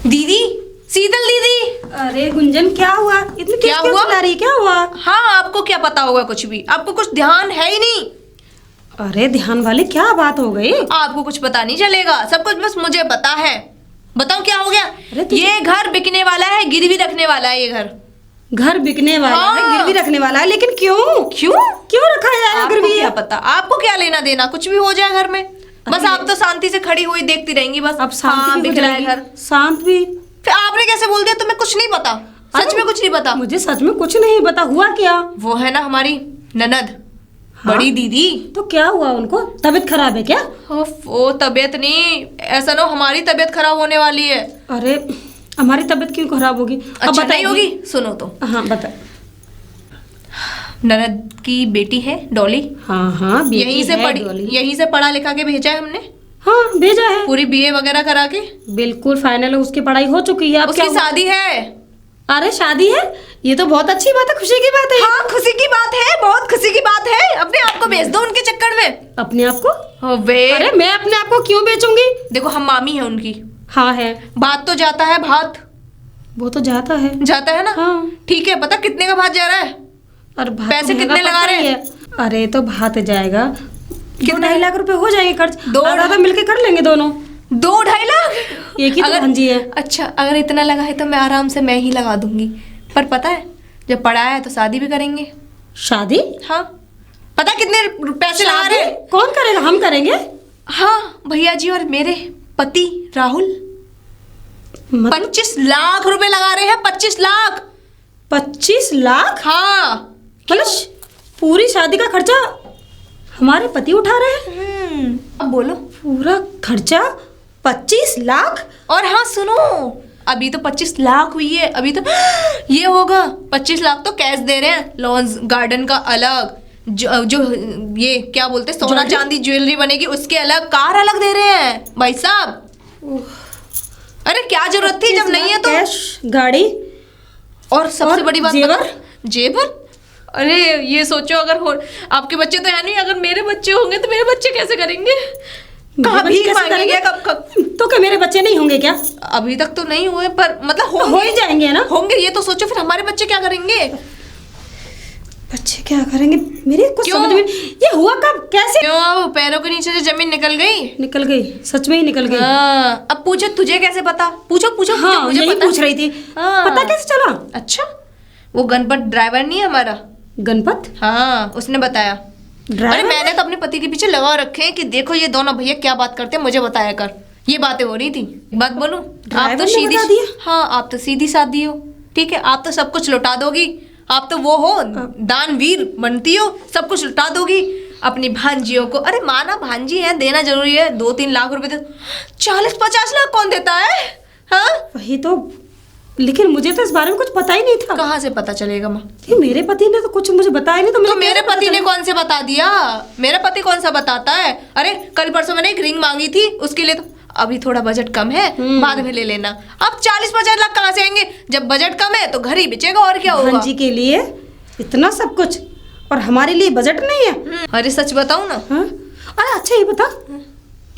दीदी, शीतल दीदी। अरे गुंजन क्या हुआ? इतनी क्या तेज हुआ? चिल्ला रही, क्या हुआ? हाँ, आपको क्या पता होगा कुछ भी? आपको कुछ ध्यान है ही नहीं। अरे ध्यान वाली क्या बात हो गई? आपको कुछ पता नहीं चलेगा, सब कुछ बस मुझे पता है। बताओ क्या हो गया? अरे ये घर बिकने वाला है, गिरवी रखने वाला है ये घर। घर बिकने वाला है, हाँ। गिरवी रखने वाला है, लेकिन क्यों? क्यों? क्यों रखा जाएगा आपको गिरवी? क्या पता? आपको क्या लेना देना? कुछ भी हो जाए घर में, बस अरे। आप तो शांति से खड़ी हुई देखती रहेंगी बस। अब शांत हाँ, भी हो बिक रहा है जाएगी। घर। शांत भी? फिर आपने कैसे बोल दिया? तुम्हें कुछ नहीं पता? सच अरे, में कुछ नहीं पता? मुझे सच में कुछ नहीं पता। हुआ क्या? वो है ना हमारी ननद, हाँ? बड़ी दीदी। तो क्या हुआ उनको? तबीयत खराब है क्या? वो तबीयत नहीं, ऐसा ना हमारी तबीयत खराब होने वाली है। अरे हमारी तबीयत क्यों खराब होगी? अब अच्छा नहीं बताइए। होगी? सुनो तो, हाँ बता। ननद की बेटी है डॉली। हाँ हाँ, बेटी यहीं से है पढ़ी, डॉली। यहीं से पढ़ा लिखा के भेजा है हमने, हाँ भेजा है। पूरी बीए वगैरह करा के। बिल्कुल फाइनल है, उसकी पढ़ाई हो चुकी है। अब उसकी क्या हुआ? शादी है। अरे शादी है? ये तो बहुत अच्छी बात है, खुशी की बात है। हाँ, खुशी की बात है, बहुत खुशी की बात है। अपने आप को बेच दो उनके चक्कर में। अपने आप को? अरे मैं अपने आप को क्यों बेचूंगी? देखो, हम मामी है उनकी। हाँ है। बात तो जाता है भात, वो तो जाता है। जाता है ना? हाँ। ठीक है, पता कितने का भात जा रहा है? और भात पैसे तो महंगा कितने लगा पड़ता रहे ही हैं? है। अरे तो भात जाएगा, कितना? 2-2.5 लाख रुपए हो जाएंगे खर्च। दो आधा मिलके कर लेंगे दोनों। 2-2.5 लाख? एक ही तो अगर- भांजी है। अच्छा, अगर इतना लगा है तो मैं आराम से मैं ही लगा दूंगी। पर पता है, जब पढ़ा है तो शादी भी करेंगे। शादी? हाँ, पता कितने पैसे लगा शादी रहे हैं? कौन करेगा? हम करेंगे। हाँ, भैया जी और मेरे पति राहुल मतलब 25 लाख रुपए लगा रहे हैं। 25 लाख। 25 लाख? हाँ। मतलब पूरी शादी का खर्चा हमारे पति उठा रहे हैं? अब बोलो। पूरा खर्चा 25 लाख? और हाँ सुनो, अभी तो 25 लाख हुई है, अभी तो ये होगा 25 लाख तो कैश दे रहे हैं। लॉन्स गार्डन का अलग, जो ये क्या बोलते हैं, सोना ज्वेलरी? चांदी ज्वेलरी बनेगी उसके अलग, कार अलग दे रहे हैं भाई साहब। अरे क्या जरूरत थी जब नहीं है तो? कैश, गाड़ी और सबसे और बड़ी बात जेवर? पता- जेवर? अरे ये सोचो, अगर हो आपके बच्चे तो है नहीं, अगर मेरे बच्चे होंगे तो मेरे बच्चे कैसे करेंगे? कहाँ मेरे भीख बच्चे कैसे मांगेंगे? करेंगे? कब? तो क्या मेरे बच्चे नहीं होंगे क्या? अभी तक तो नहीं हुए, पर मतलब तो हो होंगे। ही जाएंगे ना। होंगे, ये तो सोचो फिर हमारे बच्चे क्या करेंगे? बच्चे क्या करेंगे? मेरे कुछ क्यों? समझ में ये हुआ कब, कैसे? क्यों, अब पैरों के नीचे से जमीन निकल गई? निकल गई, सच में ही निकल गई। हाँ, अब पूछो तुझे कैसे पता? पूछो पूछो हाँ, मुझे यही पता। पूछ रही थी। हाँ। पता कैसे चला? अच्छा, वो गणपत ड्राइवर नहीं है हमारा? गणपत हाँ, उसने बताया। अरे ड्राइवर? मैंने तो अपने पति के पीछे लगा रखे हैं कि देखो ये दोनों भैया क्या बात करते हैं, मुझे बताया कर। ये बातें हो रही थी। बात बोलूं, आप ड्राइवर तो ने सीधी, बता दिया? हाँ आप तो सीधी सादी हो, ठीक है, आप तो सब कुछ लौटा दोगी। आप तो वो हो, दानवीर बनती हो, सब कुछ लौटा दोगी अपनी भांजियों को। अरे माना भांजी है, देना जरूरी है। 2-3 लाख रुपए तो 40-50 लाख कौन देता है? हाँ, वही तो, लेकिन मुझे तो इस बारे में कुछ पता ही नहीं था। कहाँ से पता चलेगा माँ? ये मेरे पति ने तो कुछ मुझे बताया नहीं, तो मुझे तो मेरे कैसे पता पति ने चलेगा? कौन से बता दिया? मेरा पति कौन सा बताता है? अरे कल परसों मैंने एक रिंग मांगी थी, उसके लिए तो अभी थोड़ा बजट कम है, बाद में ले लेना। अब 40-50 लाख कहाँ से आएंगे? जब बजट कम है तो घर ही बेचेगा, और क्या होगा? भांजी के लिए इतना सब कुछ, और हमारे लिए बजट नहीं है? अरे सच बताऊं ना? हाँ? अरे अच्छा ये बता,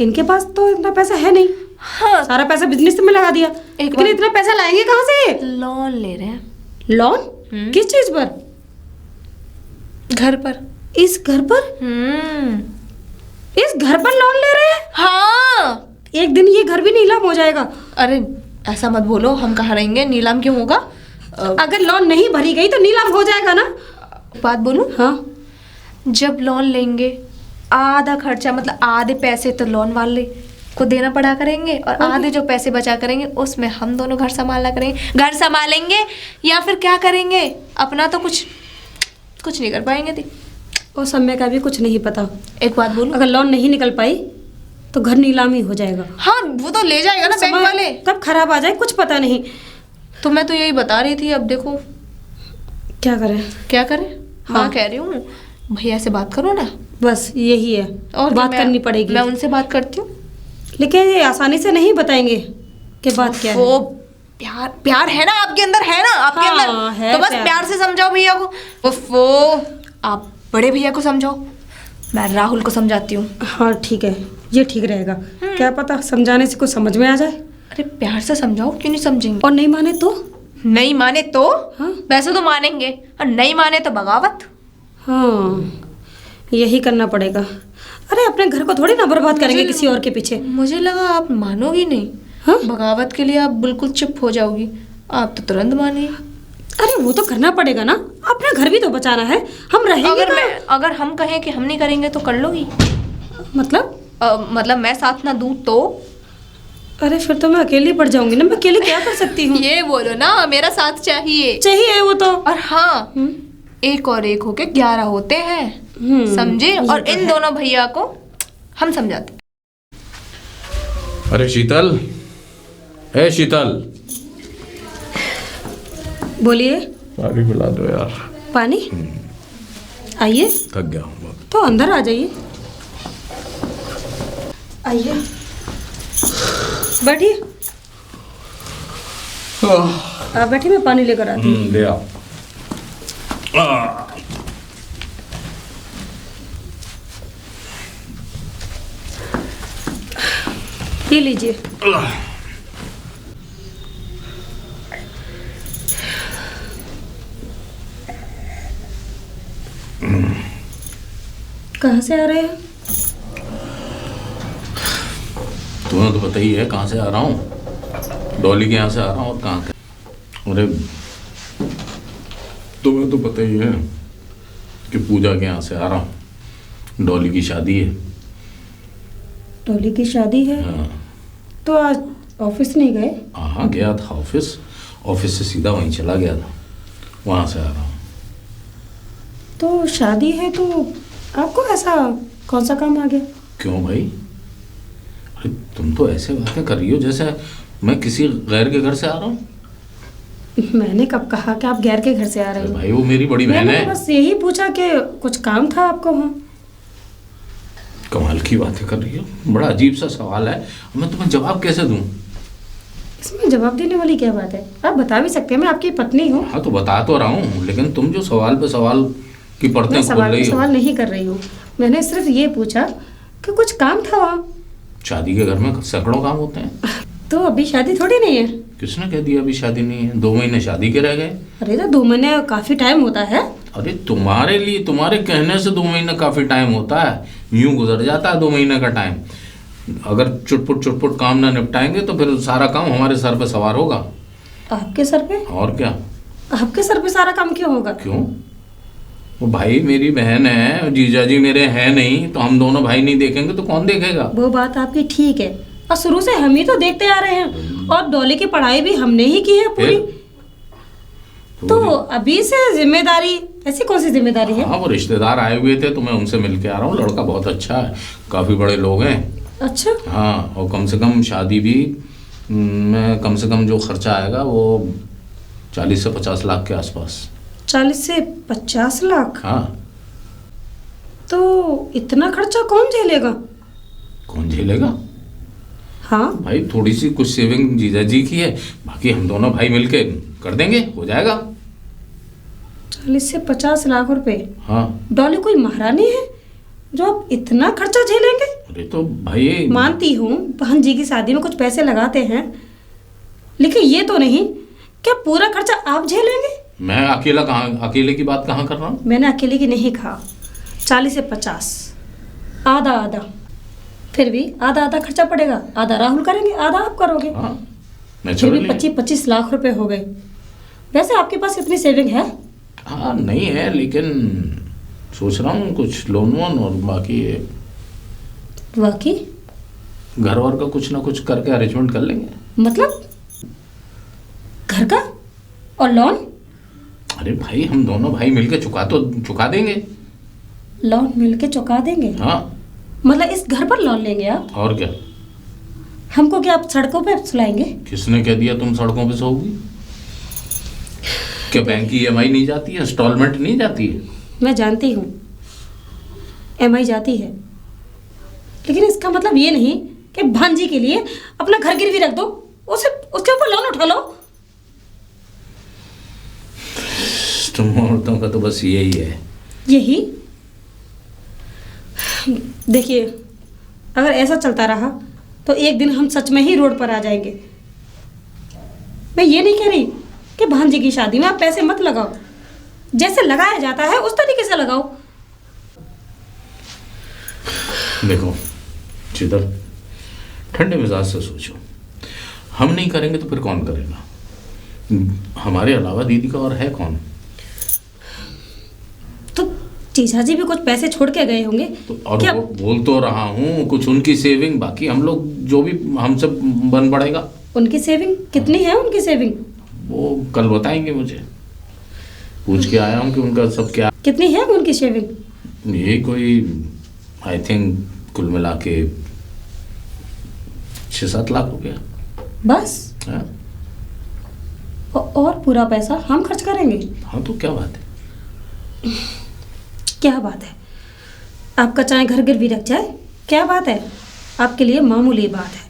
इनके पास तो इतना पैसा है नहीं, हाँ, सारा पैसा बिजनेस में लगा दिया, लेकिन बार- इतना पैसा लाएंगे कहाँ से? लोन ले रहे हैं लोन? किस चीज पर? घर पर। इस घर पर? इस घर पर लोन ले रहे हैं? हाँ। एक दिन ये घर भी नीलाम हो जाएगा। अरे ऐसा मत बोलो, हम कहाँ रहेंगे? नीलाम क्यों होगा? अगर लोन नहीं भरी गई तो नीलाम हो जाएगा ना? बात बोलूं, हाँ। जब लोन लेंगे आधा खर्चा, मतलब आधे पैसे तो लोन वाले को देना पड़ा करेंगे, और आधे जो पैसे बचा करेंगे उसमें हम दोनों घर संभालना करेंगे। घर संभालेंगे या फिर क्या करेंगे? अपना तो कुछ नहीं कर पाएंगे दी। और समय का भी कुछ नहीं पता। एक बात बोलूं, अगर लोन नहीं निकल पाई तो घर नीलामी हो जाएगा। हाँ वो तो ले जाएगा ना बैंक समय वाले। कब खराब आ जाए कुछ पता नहीं। तो मैं तो यही बता रही थी, अब देखो क्या करें? क्या करें। हाँ, हाँ। कह रही हूँ भैया से बात करो ना। बस यही है, और बात मैं- करनी पड़ेगी। मैं उनसे बात करती हूँ। लेकिन ये आसानी से नहीं बताएंगे कि बात क्या है। वो प्यार प्यार है ना आपके अंदर, है ना आपके हाँ, अंदर, है तो बस प्यार। प्यार से समझाओ भैया को। वो आप बड़े भैया को समझाओ, मैं राहुल को समझाती हूँ। हाँ ठीक है, ये ठीक रहेगा। क्या पता समझाने से कुछ समझ में आ जाए। अरे प्यार से समझाओ, क्यों नहीं समझेंगे? और नहीं माने तो? नहीं माने तो? हाँ वैसे तो मानेंगे, और नहीं माने तो बगावत। हाँ, यही करना पड़ेगा। अरे अपने घर को थोड़ी ना बर्बाद करेंगे किसी और के पीछे। मुझे लगा आप मानोगी नहीं। हाँ? बगावत के लिए आप बिल्कुल चुप हो जाओगी, आप तो तुरंत मानी। अरे वो तो करना पड़ेगा ना, अपना घर भी तो बचाना है। हम रहेंगे अगर हम कहें कि हम नहीं करेंगे तो कर लोगी? मतलब मतलब मैं साथ ना दूं तो? अरे फिर तो मैं अकेली पड़ जाऊंगी ना। मैं अकेली क्या कर सकती हूँ? ये बोलो ना, मेरा साथ चाहिए। चाहिए वो तो। और हाँ, एक और एक होके 11 होते हैं, समझे? और इन दोनों भैया को हम समझाते। अरे शीतल, ए शीतल, बोलिए। पानी पिला दो यार। पानी? आइए। थक गया हूँ बहुत। तो अंदर आ जाइए। आइए, बैठिए। आप बैठिए, मैं पानी लेकर आती हूँ। ले आओ। ये लीजिए। कहाँ से आ रहे हैं? तुम्हें तो पता ही है कहाँ से आ रहा हूँ। डॉली के यहाँ से आ रहा हूँ। और कहाँ के? अरे तुम्हें तो पता ही है कि पूजा के यहाँ से आ रहा हूँ। डॉली की शादी है। डॉली की शादी है? हाँ। तो आज ऑफिस नहीं गए? हाँ गया था ऑफिस। ऑफिस से सीधा वहीं चला गया था। वहाँ से आ रहा हूँ। तो शादी है तो आपको ऐसा कौन सा काम आ गया? क्यों भाई? अरे तुम तो ऐसे बातें कर रही हो जैसे मैं किसी गैर के घर से आ रहा हूँ। मैंने कब कहा कि आप गैर के घर से आ रहे हो? भाई वो मेरी बड़ी बहन मैंने है। बस यही पूछा कि कुछ काम था आपको वहाँ। कमाल की बातें कर रही हो। बड़ा अजीब सा सवाल है, मैं तुम्हें जवाब कैसे दूं? इसमें जवाब देने वाली क्या बात है? आप बता भी सकते हैं, मैं आपकी पत्नी हूँ। हाँ तो बता तो रहा हूँ, लेकिन तुम जो सवाल पे सवाल की परतें खोल सवाल रही हो। सवाल नहीं कर रही हूँ। मैंने सिर्फ ये पूछा कि कुछ काम था वहाँ। शादी के घर में सैकड़ों काम होते हैं। तो अभी शादी थोड़ी नहीं है। किसने कह दिया अभी शादी नहीं है? 2 महीने शादी के रह गए। अरे तो 2 महीने काफी टाइम होता है। अरे तुम्हारे लिए, तुम्हारे कहने से 2 महीने काफी टाइम होता है। यूं गुजर जाता है 2 महीने का टाइम। अगर चुटपुट काम ना निपटाएंगे तो फिर सारा काम हमारे सर पे सवार होगा। आपके सर पे? और क्या? आपके सर पे सारा काम क्यों होगा? क्यों? वो भाई मेरी बहन है, जीजा जी मेरे हैं नहीं, तो हम दोनों भाई नहीं देखेंगे तो कौन देखेगा? वो बात आपकी ठीक है, और शुरू से हम ही तो देखते आ रहे हैं, और डॉली की पढ़ाई भी हमने ही की है पूरी। तो अभी से जिम्मेदारी, ऐसी कौन सी जिम्मेदारी है? हाँ वो रिश्तेदार आए हुए थे तो मैं उनसे मिल के आ रहा हूँ। लड़का बहुत अच्छा है, काफी बड़े लोग हैं। अच्छा। हाँ, और कम से कम शादी भी में कम से कम जो खर्चा आएगा वो 40 से 50 लाख के आसपास। 40 से 50 लाख? हाँ। तो इतना खर्चा कौन झेलेगा? कौन झेलेगा? हाँ भाई थोड़ी सी कुछ सेविंग जीजा जी की है, बाकी हम दोनों भाई मिलके कर देंगे, हो जाएगा। 40 से 50 लाख रुपए? हाँ। डॉली कोई महारानी है जो आप इतना खर्चा झेलेंगे? अरे तो भाई मानती हूँ बहन जी की शादी में कुछ पैसे लगाते हैं, लेकिन ये तो नहीं क्या पूरा खर्चा आप झेलेंगे? मैं अकेला कहाँ, अकेले की बात कहाँ कर रहा हूँ? मैंने अकेले की नहीं कहा। 40 से 50, आधा आधा। फिर भी आधा आधा खर्चा पड़ेगा। आधा राहुल करेंगे, आधा आप करोगे। हाँ, फिर भी 25-25 लाख रुपए हो गए। वैसे आपके पास इतनी सेविंग है? हाँ नहीं है, लेकिन सोच रहा हूँ कुछ लोन वोन, और बाकी बाकी घर वर का कुछ ना कुछ करके अरेंजमेंट कर लेंगे। मतलब घर का और लोन? अरे भाई हम दोनों भाई मिलके चुका देंगे। लोन मिलके चुका देंगे? हाँ। मतलब इस घर पर लोन लेंगे आप? और क्या? हमको क्या आप सड़कों पे सुलाएंगे? किसने कह दिया तुम सड़कों पे सोओगी? क्या बैंक की EMI नहीं जाती है, इंस्टॉलमेंट नहीं जाती है? मैं जानती हूँ EMI जाती है, लेकिन इसका मतलब ये नहीं कि भांजी के लिए अपना घर गिरवी रख दो, उसके ऊपर लोन उठा लो। तुम औरतों का तो बस यही है। यही? देखिए, अगर ऐसा चलता रहा तो एक दिन हम सच में ही रोड पर आ जाएंगे। मैं ये नहीं कह रही कि भांजी की शादी में आप पैसे मत लगाओ, जैसे लगाया जाता है उस तरीके से लगाओ। देखो शीतल, ठंडे मिजाज से सोचो, हम नहीं करेंगे तो फिर कौन करेगा? हमारे अलावा दीदी का और है कौन? तो जीजा जी भी कुछ पैसे छोड़ के गए होंगे तो और क्या? वो बोल तो रहा हूँ, कुछ उनकी सेविंग, बाकी हम लोग जो भी हमसे बन पड़ेगा। उनकी सेविंग कितनी है? उनकी सेविंग वो कल बताएंगे, मुझे पूछ के आया हूँ कि उनका सब क्या। कितनी है उनकी सेविंग? ये कोई आई थिंक कुल मिला के 6-7 लाख रुपया। बस? हाँ। और पूरा पैसा हम खर्च करेंगे? हाँ तो क्या बात है? क्या बात है? आपका चाहे घर गिरवी रख जाए, क्या बात है? आपके लिए मामूली बात है,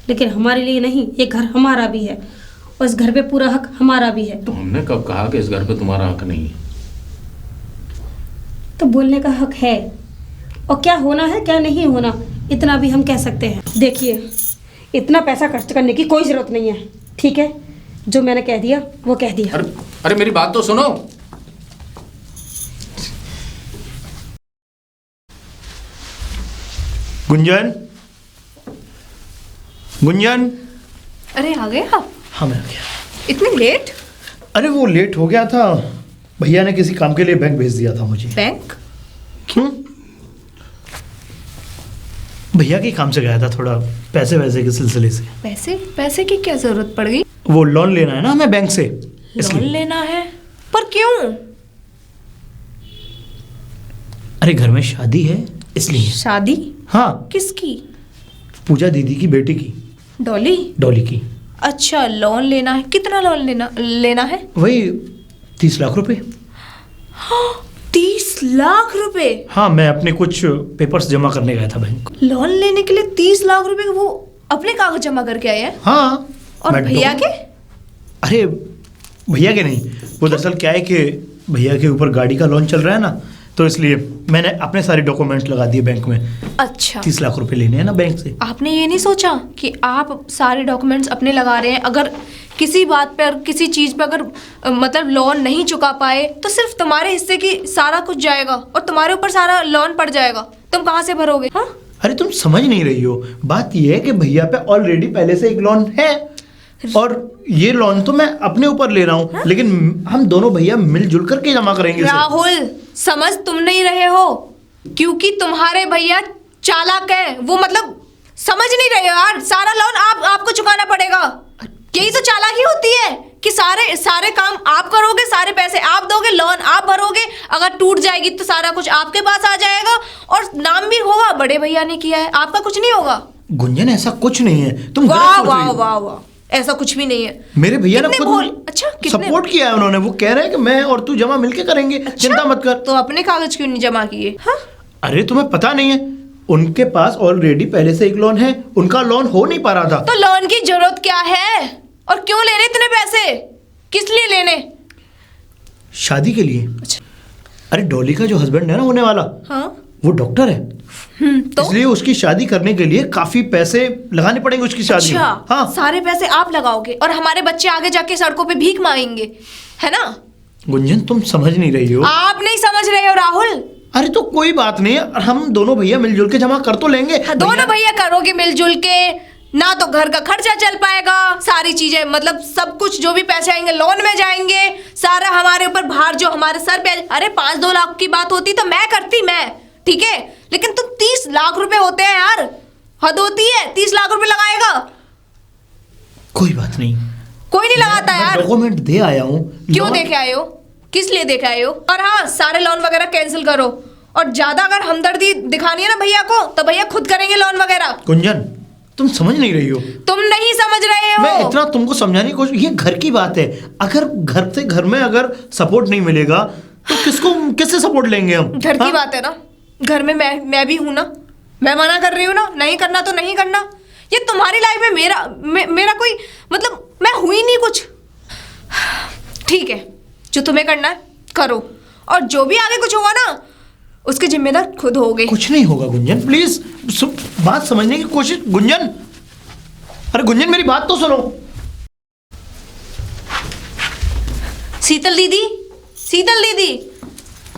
लेकिन हमारे लिए नहीं। ये घर हमारा भी है और इस घर पे पूरा हक हमारा भी है। तो हमने कब कहा कि इस घर पे तुम्हारा हक नहीं है? तो बोलने का हक है, और क्या होना है क्या नहीं होना इतना भी हम कह सकते हैं। देखिए, इतना पैसा खर्च करने की कोई ज़रूरत नहीं है, ठीक है? जो मैंने कह दिया वो कह दिया। अरे मेरी बात तो सुनो। गुंजन, गुंजन। अरे आ गए आप? हाँ मैं आ गया। इतनी लेट? अरे वो लेट हो गया था, भैया ने किसी काम के लिए बैंक भेज दिया था मुझे। बैंक? क्यों? भैया के काम से गया था, थोड़ा पैसे वैसे के सिलसिले से। पैसे? पैसे की क्या जरूरत पड़ गई? वो लोन लेना है ना हमें बैंक से, लोन इसलिए। लेना है? पर क्यों? अरे घर में शादी है इसलिए। शादी? हाँ, किसकी? पूजा दीदी की बेटी की, डॉली? डॉली की। अच्छा, लोन लेना है। कितना लोन लेना है? वही 30 लाख रुपए। 30 लाख रुपए? हाँ, मैं अपने कुछ पेपर्स जमा करने गया था बैंक। लोन लेने के लिए 30 लाख रुपए वो अपने कागज जमा करके आए हैं? हाँ। और मैं भैया के? अरे भैया के नहीं, वो दरअसल क्या है कि भैया के ऊपर गाड़ी का लोन चल रहा है ना, तो इसलिए मैंने अपने सारे डॉक्यूमेंट्स लगा दिए बैंक में। अच्छा, 30 लाख रुपए लेने हैं ना बैंक से। आपने ये नहीं सोचा कि आप सारे डॉक्यूमेंट्स अपने लगा रहे हैं, अगर किसी बात पर, किसी चीज पे अगर मतलब लोन नहीं चुका पाए तो सिर्फ तुम्हारे हिस्से की सारा कुछ जाएगा और तुम्हारे ऊपर सारा लोन पड़ जाएगा। तुम कहाँ से भरोगे? हाँ? अरे तुम समझ नहीं रही हो, बात ये है कि भैया पे ऑलरेडी पहले से एक लोन है, और ये लोन तो मैं अपने ऊपर ले रहा हूँ। हाँ? लेकिन हम दोनों भैया मिलजुल करके जमा करेंगे इसे। राहुल, समझ तुम नहीं रहे हो, क्योंकि तुम्हारे भैया चालाक हैं। वो मतलब समझ नहीं रहे हो यार, सारा लोन आपको चुकाना पड़ेगा। यही तो चालाकी होती है कि सारे काम आप करोगे, सारे पैसे आप दोगे, लोन आप भरोगे, अगर टूट जाएगी तो सारा कुछ आपके पास आ जाएगा और नाम भी होगा बड़े भैया ने किया है, आपका कुछ नहीं होगा। गुंजन, ऐसा कुछ नहीं है, तुम गलत वाह सोच रही वाह हो। वाह वाह, ऐसा कुछ भी नहीं है। मेरे भैया ने कितने बोल? अच्छा, कितने? सपोर्ट किया है उन्होंने, वो कह रहे हैं कि मैं और तू जमा मिलके करेंगे। अच्छा? चिंता मत कर। तो अपने कागज क्यों नहीं जमा किए? हाँ? अरे तुम्हें पता नहीं है, उनके पास ऑलरेडी पहले से एक लोन है, उनका लोन हो नहीं पा रहा था। तो लोन की जरूरत क्या है और क्यों लेने इतने पैसे? किस लिए लेने? शादी के लिए। अच्छा। अरे डॉली का जो हस्बैंड है ना होने वाला, हाँ? वो डॉक्टर है, तो इसलिए उसकी शादी करने के लिए काफी पैसे लगाने पड़ेंगे उसकी शादी में। अच्छा, हाँ। सारे पैसे आप लगाओगे और हमारे बच्चे आगे जाके सड़कों पे भीख मांगेंगे, है ना? गुंजन, तुम समझ नहीं रही हो। आप नहीं समझ रहे हो राहुल। अरे तो कोई बात नहीं, हम दोनों भैया मिलजुल के जमा कर तो लेंगे। हाँ, दोनों भैया करोगे मिलजुल के, ना तो घर का खर्चा चल पाएगा, सारी चीजें मतलब सब कुछ जो भी पैसे आएंगे लोन में जाएंगे, सारा हमारे ऊपर भार जो हमारे सर पे। अरे 5-2 लाख की बात होती तो मैं करती, मैं ठीक है, लेकिन तुम 30 लाख रुपए होते हैं यार, हद होती है। 30 लाख रुपए लगाएगा? कोई बात नहीं, कोई नहीं लगाता यार। डॉक्यूमेंट दे आया हूँ। क्यों देखे आए हो? किस लिए देखे आए हो? और हाँ, सारे लोन वगैरह कैंसिल करो, और ज्यादा अगर हमदर्दी दिखानी है ना भैया को तो भैया खुद करेंगे लोन वगैरह। गुंजन, तुम समझ नहीं रही हो। तुम नहीं समझ रहे हो। मैं इतना तुमको समझाने की कोशिश, ये घर की बात है, अगर घर से घर में अगर सपोर्ट नहीं मिलेगा तो किससे सपोर्ट लेंगे हम? घर की हाँ? बात है ना, घर में मैं भी हूं ना, मैं मना कर रही हूँ ना, नहीं करना तो नहीं करना। ये तुम्हारी लाइफ में मेरा कोई मतलब मैं हुई नहीं कुछ। ठीक है, जो तुम्हें करना है करो, और जो भी आगे कुछ होगा ना उसके जिम्मेदार खुद होगे। कुछ नहीं होगा गुंजन, प्लीज बात समझने की कोशिश। गुंजन, अरे गुंजन मेरी बात तो सुनो। शीतल दीदी, शीतल दीदी,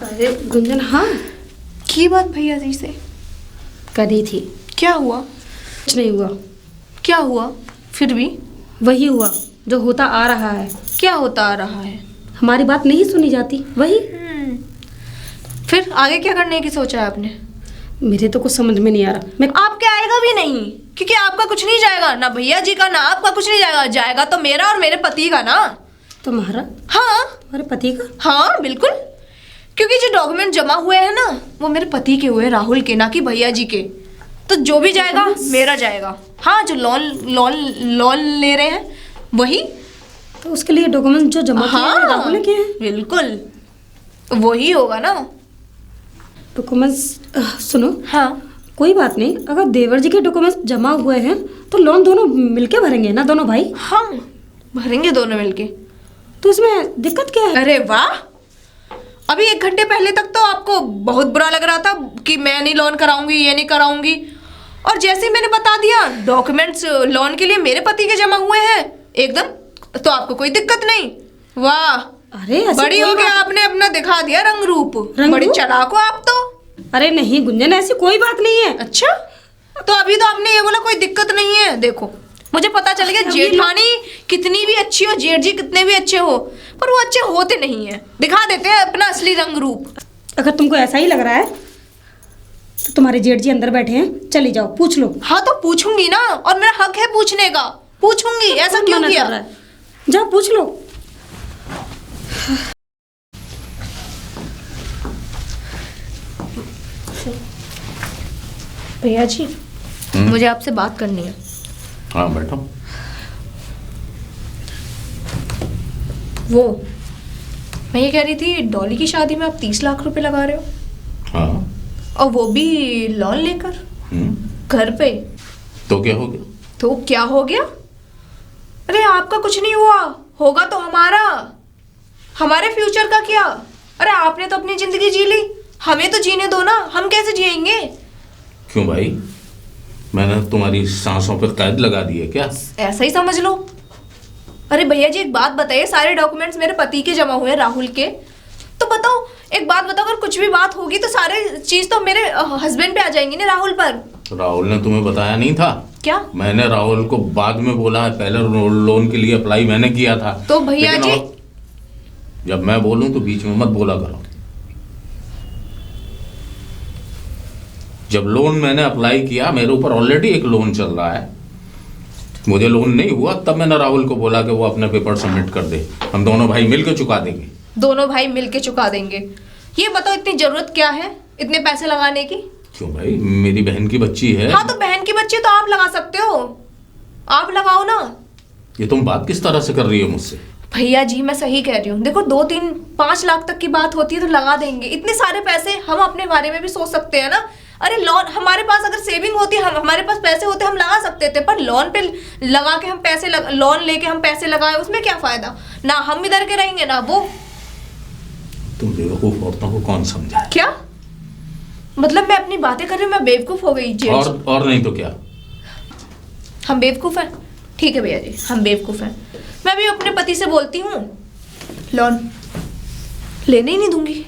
अरे गुंजन, हाँ की बात भैया जी से करी थी। क्या हुआ? कुछ नहीं हुआ। क्या हुआ? फिर भी वही हुआ जो होता आ रहा है। क्या होता आ रहा है? हमारी बात नहीं सुनी जाती, वही। फिर आगे क्या करने की सोचा है आपने? मेरे तो कुछ समझ में नहीं आ रहा। मैं आपके आएगा भी नहीं, क्योंकि आपका कुछ नहीं जाएगा, ना भैया जी का ना आपका कुछ नहीं जाएगा। जाएगा तो मेरा और मेरे पति का ना। तुम्हारा? हाँ, तुम्हारे पति का? हाँ बिल्कुल, क्योंकि जो डॉक्यूमेंट जमा हुए हैं ना वो मेरे पति के हुए, राहुल के, ना कि भैया जी के। तो जो भी जाएगा मेरा जाएगा। हाँ, जो लोन लोन लोन ले रहे हैं वही। तो उसके लिए डॉक्यूमेंट जो जमा किए हैं राहुल ने किए हैं? बिल्कुल वही होगा ना। डॉक्यूमेंट्स सुनो, हाँ, कोई बात नहीं। अगर देवर जी के डॉक्यूमेंट्स जमा हुए हैं तो लोन दोनों मिलके भरेंगे ना, दोनों भाई? हाँ भरेंगे दोनों मिलके। तो इसमें दिक्कत क्या है? अरे वाह, अभी 1 घंटे पहले तक तो आपको बहुत बुरा लग रहा था कि मैं नहीं लोन कराऊंगी, ये नहीं कराऊंगी, और जैसे ही मैंने बता दिया डॉक्यूमेंट्स लोन के लिए मेरे पति के जमा हुए हैं एकदम, तो आपको कोई दिक्कत नहीं। वाह, अरे ऐसी बड़ी कोई हो गया, बात- आपने अपना दिखा दिया रंग रूप। रंग बड़ी रूप? चालाक हो आप तो। अरे नहीं गुंजन, ऐसी कोई बात नहीं है। अच्छा, तो अभी तो आपने ये बोला कोई दिक्कत नहीं है। देखो मुझे पता चल गया, अभी जेठानी कितनी भी अच्छी हो, जेठ जी कितने भी अच्छे हो, पर वो अच्छे होते नहीं है, दिखा देते हैं अपना असली रंग रूप। अगर तुमको ऐसा ही लग रहा है तो तुम्हारे जेठ जी अंदर बैठे हैं, चली जाओ पूछ लो। हाँ तो पूछूंगी ना, और मेरा हक है पूछने का, पूछूंगी। ऐसा क्यों मना किया? कर रहा है? जाओ पूछ लो। भैया जी, मुझे आपसे बात करनी है। हाँ बैठो। वो मैं ये कह रही थी, डॉली की शादी में आप 30 लाख रुपए लगा रहे हो, हाँ। और वो भी लोन लेकर घर पे। तो क्या हो गया? तो क्या हो गया? अरे आपका कुछ नहीं हुआ, होगा तो हमारा, हमारे फ्यूचर का क्या? अरे आपने तो अपनी जिंदगी जी ली, हमें तो जीने दो ना, हम कैसे जिएंगे? क्यों भाई, मैंने तुम्हारी सांसों पे कैद लगा दी है क्या? ऐसा ही समझ लो। अरे भैया जी एक बात बताइए, सारे डॉक्यूमेंट्स मेरे पति के जमा हुए हैं, राहुल के, तो बताओ, एक बात बताओ, अगर कुछ भी बात होगी तो सारे चीज तो मेरे हस्बैंड पे आ जाएंगी ना, राहुल पर। राहुल ने तुम्हें बताया नहीं था? क्या? मैंने राहुल को बाद में बोला है, पहले लोन के लिए अप्लाई मैंने किया था। तो भैया लेकिन जी, जब मैं बोलूं तो बीच में मत बोला करो। जब लोन मैंने अप्लाई किया, मेरे ऊपर ऑलरेडी एक लोन चल रहा है, मुझे लोन नहीं हुआ, तब मैंने राहुल को बोला कि वो अपने पेपर सबमिट कर दे, हम दोनों भाई मिलकर चुका देंगे। दोनों भाई मिलके चुका देंगे? ये बताओ इतनी जरूरत क्या है इतने पैसे लगाने की? क्यों भाई, मेरी बहन की बच्ची है। हाँ तो बहन की बच्ची तो आप लगा सकते हो, आप लगाओ ना। ये तुम बात किस तरह से कर रही हो मुझसे? भैया जी मैं सही कह रही हूँ, देखो 2, 3, 5 लाख तक की बात होती है तो लगा देंगे, इतने सारे पैसे हम अपने बारे में भी सोच सकते हैं ना। अरे लोन, हमारे पास अगर सेविंग होती, हमारे पास पैसे होते, हम लगा सकते थे, पर लोन पे लगा के हम पैसे लोन लेके हम पैसे लगाए, उसमें क्या फायदा? ना हम इधर के रहेंगे ना वो। तुम बेवकूफ औरतों को कौन समझाए? क्या मतलब? मैं अपनी बातें कर रही हूँ, मैं बेवकूफ हो गई जी? और नहीं तो क्या? हम बेवकूफ हैं? ठीक है भैया जी, हम बेवकूफ हैं। मैं भी अपने पति से बोलती हूँ, लोन लेने ही नहीं दूंगी।